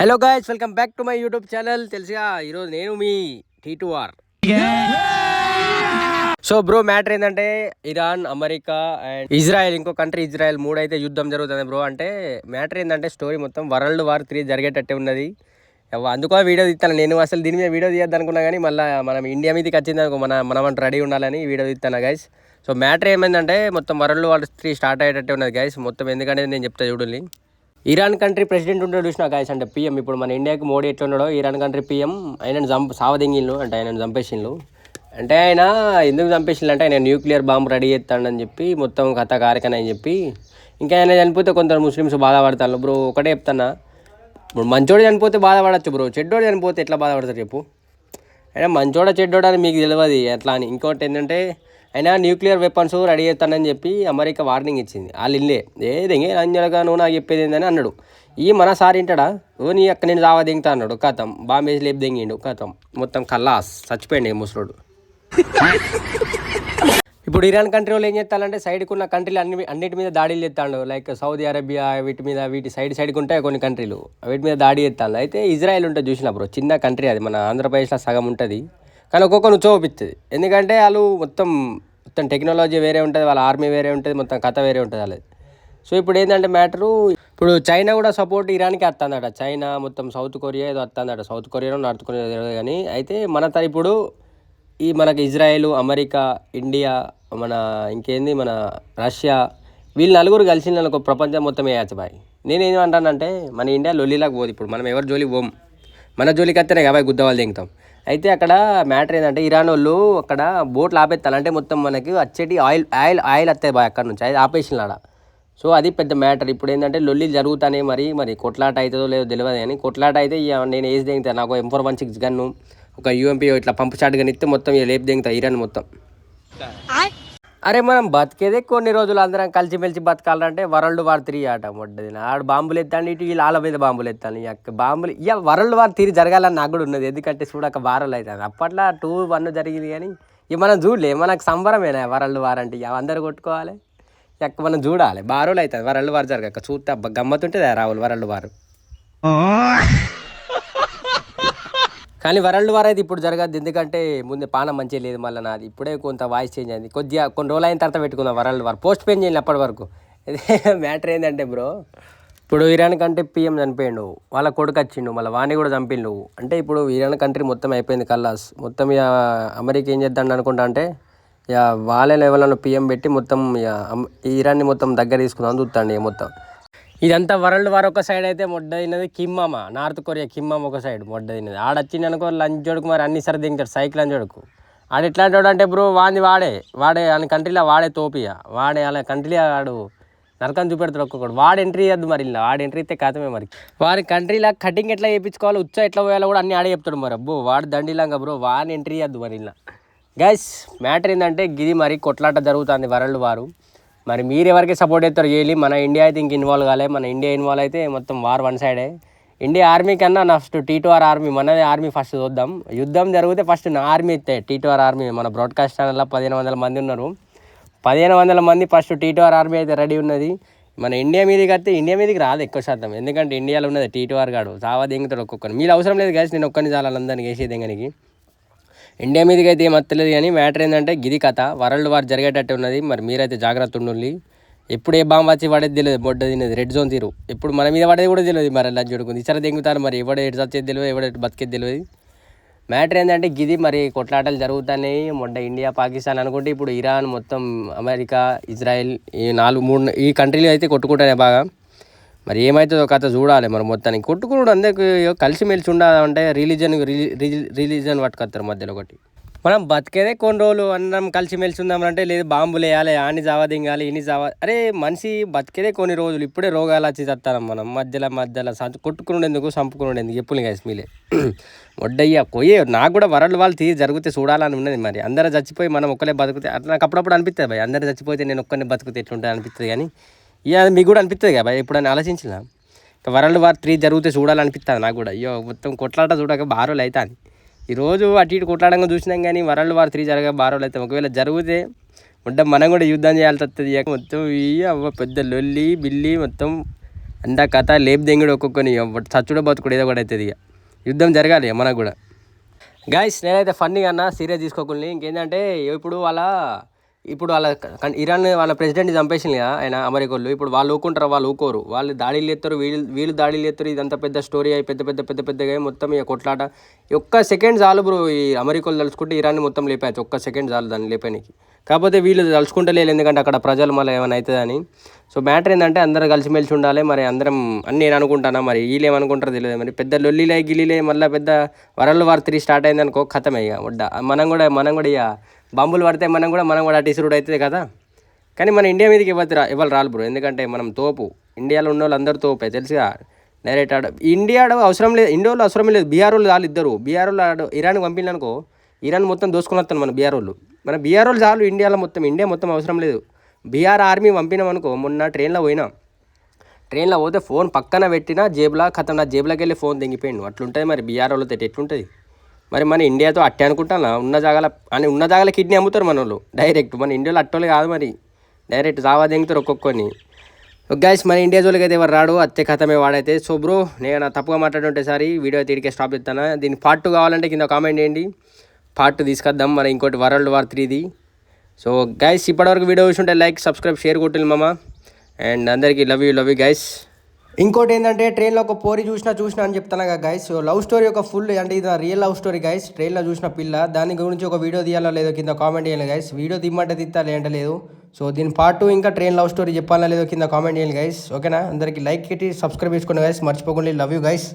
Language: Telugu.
Hello guys, welcome back to my YouTube channel. తెలుసుగా ఈరోజు నేను మీ T2R. సో బ్రో, మ్యాటర్ ఏంటంటే ఇరాన్, అమెరికా అండ్ ఇజ్రాయెల్, ఇంకో కంట్రీ ఇజ్రాయెల్, మూడైతే యుద్ధం జరుగుతుంది బ్రో. అంటే మ్యాటర్ ఏంటంటే స్టోరీ మొత్తం వరల్డ్ వార్ 3 జరిగేటట్టే ఉన్నది. అందుకో వీడియో తీస్తాను. నేను అసలు దీని మీద వీడియో తీయద్దు అనుకున్నా కానీ మళ్ళీ మనం ఇండియా మీదకి వచ్చింది అనుకో, మనం రెడీ ఉండాలని వీడియో తీస్తాను గైస్. సో మ్యాటర్ ఏమైందంటే మొత్తం వరల్డ్ వార్ 3 స్టార్ట్ అయ్యేటట్టే ఉన్నది గైస్. మొత్తం ఎందుకంటే నేను చెప్తా చూడండి. ఇరాన్ కంట్రీ ప్రెసిడెంట్ ఉంటాడు చూసిన గాయస్, అంటే పిఎం. ఇప్పుడు మన ఇండియాకి మోడీ ఎట్లా ఉన్నాడో ఇరాన్ కంట్రీ పిఎం ఆయన సావదెంగిళ్ళు, అంటే ఆయన చంపేసిండ్లు. అంటే ఆయన ఎందుకు చంపేసిండ్లు అంటే ఆయన న్యూక్లియర్ బాంబు రెడీ చేస్తాడని చెప్పి మొత్తం కథ కారకని అని చెప్పి. ఇంకా ఆయన చనిపోతే కొందరు ముస్లిమ్స్ బాధపడతారు బ్రో. ఒకటే చెప్తానా, ఇప్పుడు మంచోడు చనిపోతే బాధపడచ్చు బ్రో, చెడ్డోడు చనిపోతే ఎట్లా బాధపడతారు చెప్పు. అయినా మంచోడ చెడ్డోడు అని మీకు తెలియదు ఎట్లా అని. ఇంకోటి ఏంటంటే అయినా న్యూక్లియర్ వెపన్స్ రెడీ చేస్తానని చెప్పి అమెరికా వార్నింగ్ ఇచ్చింది. వాళ్ళు ఇల్లే ఏదెంగే రంజనగా నువ్వు నాకు చెప్పేది ఏందని అన్నాడు. మన సార్ ఇంటాడా, నీ అక్క నేను రావా దింగుతా అన్నాడు. కథం బాంబేసి లేపు దింగిండు. కథం మొత్తం కల్లాస్ చచ్చిపోయింది ముసలోడు. ఇప్పుడు ఇరాన్ కంట్రీ వాళ్ళు ఏం చేస్తారంటే సైడ్కి ఉన్న కంట్రీలు అన్నిటి మీద దాడులు చేస్తాడు. లైక్ సౌదీ అరేబియా, వీటి సైడ్కి ఉంటాయి కొన్ని కంట్రీలు, వీటి మీద దాడి చేస్తాడు. అయితే ఇజ్రాయెల్ ఉంటుంది చూసినప్పుడు, చిన్న కంట్రీ అది, మన ఆంధ్రప్రదేశ్లో సగం ఉంటుంది కానీ ఒక్కొక్కరు చూపిస్తుంది. ఎందుకంటే వాళ్ళు మొత్తం టెక్నాలజీ వేరే ఉంటుంది, వాళ్ళ ఆర్మీ వేరే ఉంటుంది, మొత్తం కథ వేరే ఉంటుంది వాళ్ళది. సో ఇప్పుడు ఏంటంటే మ్యాటరు, ఇప్పుడు చైనా కూడా సపోర్ట్ ఇరాన్కి వస్తుందట. చైనా మొత్తం సౌత్ కొరియా ఏదో వస్తుందట, సౌత్ కొరియాలో నార్త్ కొరియా తెలియదు కానీ. అయితే ఇప్పుడు మనకి ఇజ్రాయెల్, అమెరికా, ఇండియా, మన రష్యా, వీళ్ళు నలుగురు కలిసి ఒక ప్రపంచం మొత్తం వేయచ్చు బాయ్. నేనేమంటానంటే మన ఇండియా లొల్లిలాగా పోదు. ఇప్పుడు మనం ఎవరి జోలికి పోం, మన జోలికి వస్తేనే కాబట్టి గుద్దవాళ్ళు దింగుతాం. అయితే అక్కడ మ్యాటర్ ఏంటంటే ఇరాన్ వాళ్ళు అక్కడ బోట్లు ఆపేస్తారు. అంటే మొత్తం మనకి వచ్చేటి ఆయిల్ వస్తాయి బాయ్ అక్కడ నుంచి, అది ఆపేసినాడ. సో అది పెద్ద మ్యాటర్. ఇప్పుడు ఏంటంటే లొల్లి జరుగుతానే, మరి కొట్లాట అవుతుందో లేదో తెలియదు కానీ. కొట్లాట అయితే నేను వేసి దిగుతాను. నాకు M416 గన్ను, ఒక UMP ఇట్లా పంపు షాట్ గన్ ఇస్తే మొత్తం లేపు దిగుతా ఇరాన్ మొత్తం. అరే మనం బతికేదే కొన్ని రోజులు అందరం కలిసిమెలిసి బతకాలంటే వరల్డ్ వార్ 3 ఆట మొడ్డది. ఆడు బాంబులు ఎత్తాను, ఇటు వీళ్ళ మీద బాంబులు ఎత్తాను. బాంబులు వరల్డ్ వార్ 3 జరగాలని నాకు కూడా ఉన్నది. ఎందుకంటే చూడక వారాలు అవుతుంది. అప్పట్లో 2, 1 జరిగింది కానీ మనం చూడలే. మనకు సంబరమేనా వరల్డ్ వార్ అంటే. అందరు కొట్టుకోవాలి, మనం చూడాలి. బారోలు అవుతుంది వరల్డ్ వార్ జరగక. చూస్తే గమ్మతుంటుంది రావులు వరల్డ్ వార్. కానీ వరల్డ్ వార్ అయితే ఇప్పుడు జరగద్దు. ఎందుకంటే ముందే పానం మంచిగా లేదు. మళ్ళీ నాది ఇప్పుడే కొంత వాయిస్ చేంజ్ అయింది. కొన్ని రోజులు అయిన తర్వాత పెట్టుకుందాం వరల్డ్ వార్. పోస్ట్ పోన్ చేయాలి అప్పటి వరకు. మ్యాటర్ ఏంటంటే బ్రో, ఇప్పుడు ఇరాన్ కంట్రీ పిఎం చనిపోయిండు, వాళ్ళ కొడుకు వచ్చిండు, మళ్ళీ వాణి కూడా చంపిండు. అంటే ఇప్పుడు ఇరాన్ కంట్రీ మొత్తం అయిపోయింది కల్లాస్. మొత్తం అమెరికా ఏం చేద్దాం అనుకుంటా అంటే వాళ్ళ లెవెల్లో పిఎం పెట్టి మొత్తం ఇరాన్ని మొత్తం దగ్గర తీసుకుందాం చూస్తాండి మొత్తం. ఇదంతా వరల్డ్ వార్ ఒక సైడ్ అయితే మొడ్డైనది కిమ్మామ, నార్త్ కొరియా కిమ్మామ ఒక సైడ్ మొడ్డైనది. ఆడొచ్చింది అనుకో లంచ్ జోడుకు, మరి అన్ని సరి దింగుతాడు సైకిల్ లంచ్ జోడుకు. ఆడు ఎట్లాంటి వాడు అంటే బ్రో, వాడే ఆయన కంట్రీలో వాడే తోపియా, వాళ్ళ కంట్రీలో ఆడు నరకం చూపెడతాడు ఒక్కొక్కడు. వాడు ఎంట్రీ ఇవ్వద్దు మరి. ఇలా వాడు ఎంట్రీ ఇస్తే కాతమే మరి. వారి కంట్రీలో కటింగ్ ఎట్లా చేయించుకోవాలి, ఎట్లా పోయాలో కూడా అన్ని ఆడే చెప్తాడు మరి. అబ్బో వాడు దండిలాగా బ్రో, వాడిని ఎంట్రీ ఇవ్వద్దు మరి. ఇలా గైస్ మ్యాటర్ ఏంటంటే గిది మరి కొట్లాట జరుగుతుంది వరల్డ్ వారు. మరి మీరు ఎవరికి సపోర్ట్ చేస్తారు చేయాలి. మన ఇండియా అయితే ఇంక ఇన్వాల్వ్ కాలే. మన ఇండియా ఇన్వాల్వ్ అయితే మొత్తం వార్ 1 సైడే. ఇండియా ఆర్మీ కన్నా నెక్స్ట్ T2R ఆర్మీ, మనది ఆర్మీ ఫస్ట్ చూద్దాం. యుద్ధం జరిగితే ఫస్ట్ నా ఆర్మీ ఇస్తే T2R ఆర్మీ. మన బ్రాడ్కాస్ట్ ఛానల్లో 1500 మంది ఉన్నారు. 1500 మంది ఫస్ట్ T2R ఆర్మీ అయితే రెడీ ఉన్నది. మన ఇండియా మీదకి వస్తే ఇండియా మీదకి రాదు ఎక్కువ శాతం. ఎందుకంటే ఇండియాలో ఉన్నది T2R గాడు చావా దింగుతాడు ఒక్కొక్కరు. మీరు అవసరం లేదు కలిసి, నేను ఒక్కరిని చాలా అందరినీ వేసే దింగనికి. ఇండియా మీదకి అయితే ఏం అత్తలేదు కానీ మ్యాటర్ ఏంటంటే గిది కథ. వరల్డ్ వార్ జరిగేటట్టు ఉన్నది. మరి మీరైతే జాగ్రత్త ఉండాలి. ఎప్పుడు ఏ బాంబు వచ్చి పడేది తెలియదు, బొడ్డ తినేది రెడ్ జోన్ తీరు. ఎప్పుడు మన మీద పడేది కూడా తెలియదు. మరి లంచ్ చూడుకుంది ఇసర దింగుతారు. మరి ఎవడ ఎటు చచ్చేది తెలియదు, ఎవడ ఎటు బతికేది తెలియదు. మ్యాటర్ ఏంటంటే గిది మరి కొట్లాటలు జరుగుతున్నాయి. మొన్న ఇండియా, పాకిస్తాన్ అనుకుంటే ఇప్పుడు ఇరాన్, మొత్తం అమెరికా, ఇజ్రాయెల్, ఈ కంట్రీలు అయితే కొట్టుకుంటానే బాగా. మరి ఏమవుతుందో కథ చూడాలి. మరి మొత్తానికి కొట్టుకున్నాడు అందరికి కలిసిమెలిసి ఉండాలంటే రిలీజన్ పట్టుకొస్తారు మధ్యలో ఒకటి. మనం బతికేదే కొన్ని రోజులు అందరం కలిసిమెలిసి ఉందామంటే లేదు బాంబులు వేయాలి, ఆని జావా దింగాలి, ఇన్ని జావా. అరే మనిషి బతికేదే కొన్ని రోజులు. ఇప్పుడే రోగాలు వచ్చి చస్తాం మనం మధ్యలో కొట్టుకునేందుకు, చంపుకునేందుకు. ఎప్పుడు గైస్ మీలే వడ్డయ్యా నాకు కూడా వరల్డ్ వాళ్ళు జరిగితే చూడాలని ఉన్నది. మరి అందరూ చచ్చిపోయి మనం ఒక్కలే బతికితే అట్లా నాకు అప్పుడప్పుడు అనిపిస్తుంది భయ్. అందరూ చచ్చిపోతే నేను ఒక్కరిని బతికితే ఎట్లుంటుంది అనిపిస్తుంది. కానీ మీకు కూడా అనిపిస్తుంది కదా ఎప్పుడైనా ఆలోచించిన. ఇంకా వరల్డ్ వార్ 3 జరిగితే చూడాలనిపిస్తుంది నాకు కూడా. మొత్తం కొట్లాట చూడక బారోలు అవుతుంది. ఈరోజు అటు ఇటు కొట్లాడంగా చూసినాం కానీ వరల్డ్ వార్ 3 జరగక బారోలు అవుతాం. ఒకవేళ జరిగితే మొత్తం మనం కూడా యుద్ధం చేయాల్సి వస్తుంది. మొత్తం పెద్ద లొల్లి బిల్లి మొత్తం అంతా కథ లేపు దెంగుడు ఒక్కొక్కని చచ్చుడో బతుకుడు ఏదో ఒకటి అవుతుంది ఇక యుద్ధం జరగాలి మనకు కూడా. గాయస్ నేనైతే ఫన్నీ అన్న సీరియస్ తీసుకోకుండా ఇంకేంటంటే ఇప్పుడు వాళ్ళ ఇరాన్ వాళ్ళ ప్రెసిడెంట్ చంపేసింది కదా ఆయన అమెరికోళ్ళు. ఇప్పుడు వాళ్ళు ఊకుంటారు, వాళ్ళు ఊకోరు, వాళ్ళు దాడులు ఎత్తారు, వీళ్ళు దాడులు ఎత్తారు. ఇదంతా పెద్ద స్టోరీ అయి పెద్దగా మొత్తం ఇక కొట్లాట. ఒక్క సెకండ్ చాలు బ్రో ఈ అమెరికోళ్ళు తలుచుకుంటే ఇరాన్ని మొత్తం లేపాయచ్చు. ఒక్క సెకండ్ చాలు దాన్ని లేపడానికి. కాకపోతే వీళ్ళు తలుచుకుంటలేదు, ఎందుకంటే అక్కడ ప్రజలు మళ్ళీ ఏమైనా అవుతుందని. సో మ్యాటర్ ఏంటంటే అందరూ కలిసిమెలిసి ఉండాలి. మరి అందరం అని నేను అనుకుంటానా, మరి వీళ్ళు ఏమనుకుంటారో తెలియదు. మరి పెద్ద లొల్లిలే గిల్లిలే మళ్ళీ పెద్ద వరల్డ్ వార్ 3 స్టార్ట్ అయింది అనుకో, ఖతమే ఇక వడ్డ. మనం కూడా ఇక బాంబులు పడితే మనం కూడా అటు ఇసురుడు అవుతుంది కదా. కానీ మన ఇండియా మీదకి ఇవ్వాలి రాలు బ్రో, ఎందుకంటే మనం తోపు. ఇండియాలో ఉన్న వాళ్ళు అందరూ తోపే తెలుసుగా. డైరెక్ట్ ఇండియా అవసరం లేదు, ఇండియాలో అవసరం లేదు. బీఆర్ వాళ్ళు చాలు, ఇద్దరు బీఆర్ వాళ్ళు ఇరాన్కి పంపిందనుకో, ఇరాన్ మొత్తం దోసుకుని వస్తాను మన బీఆర్ వాళ్ళు. మన బీఆర్ వాళ్ళు చాలు ఇండియాలో మొత్తం, ఇండియా మొత్తం అవసరం లేదు. బీఆర్ ఆర్మీ పంపినామనుకో, మొన్న ట్రైన్లో పోతే ఫోన్ పక్కన పెట్టినా జేబులా ఖతం, నా జేబులోకి వెళ్ళి ఫోన్ తెంగిపోయిండు. అట్లుంటుంది మరి బీఆర్ వాళ్ళతో ఎట్లుంటుంది. మరి మన ఇండియాతో అట్టే అనుకుంటానా, ఉన్న జాగాల కిడ్నీ అమ్ముతారు మన వాళ్ళు డైరెక్ట్. మన ఇండియాలో అట్టోళ్ళు కాదు, మరి డైరెక్ట్ జావా దెంగుతారు ఒక్కొక్కని. గైస్ మన ఇండియా జోలికి అయితే ఎవరు రాడు, అత్తే కథమే వాడైతే. సో బ్రో నేను తప్పుగా మాట్లాడుంటే సారి, వీడియో అయితే ఇడికే స్టాప్ చేస్తాను. దీని పార్ట్ 2 కావాలంటే కింద కామెంట్ చేయండి, పార్ట్ 2 తీసుకొద్దాం. మరి ఇంకోటి వరల్డ్ వార్ 3ది. సో గైస్ ఇప్పటివరకు వీడియో చూసుంటే లైక్, సబ్స్క్రైబ్, షేర్ కొట్టింది మామ. అండ్ అందరికీ లవ్ యూ గైస్. ఇంకోటి ఏంటంటే ట్రైన్లో ఒక పోరి చూసినా అని చెప్తాను కదా గైస్. లవ్ స్టోరీ ఒక ఫుల్, అంటే ఇది రియల్ లవ్ స్టోరీ గైస్. ట్రైన్లో చూసిన పిల్ల, దాని గురించి ఒక వీడియో తీయాలో లేదో కింద కామెంట్ చేయాలి గైస్. వీడియో తీయమంటే తీస్తా, లేదంటే లేదు. సో దీని పార్ట్ 2 ఇంకా ట్రైన్ లవ్ స్టోరీ చెప్పాలా లేదో కింద కామెంట్ చేయాలి గైస్. ఓకేనా, అందరికీ లైక్ పెట్టి సబ్స్క్రైబ్ చేసుకోండి గైస్, మర్చిపోకండి. Love you guys.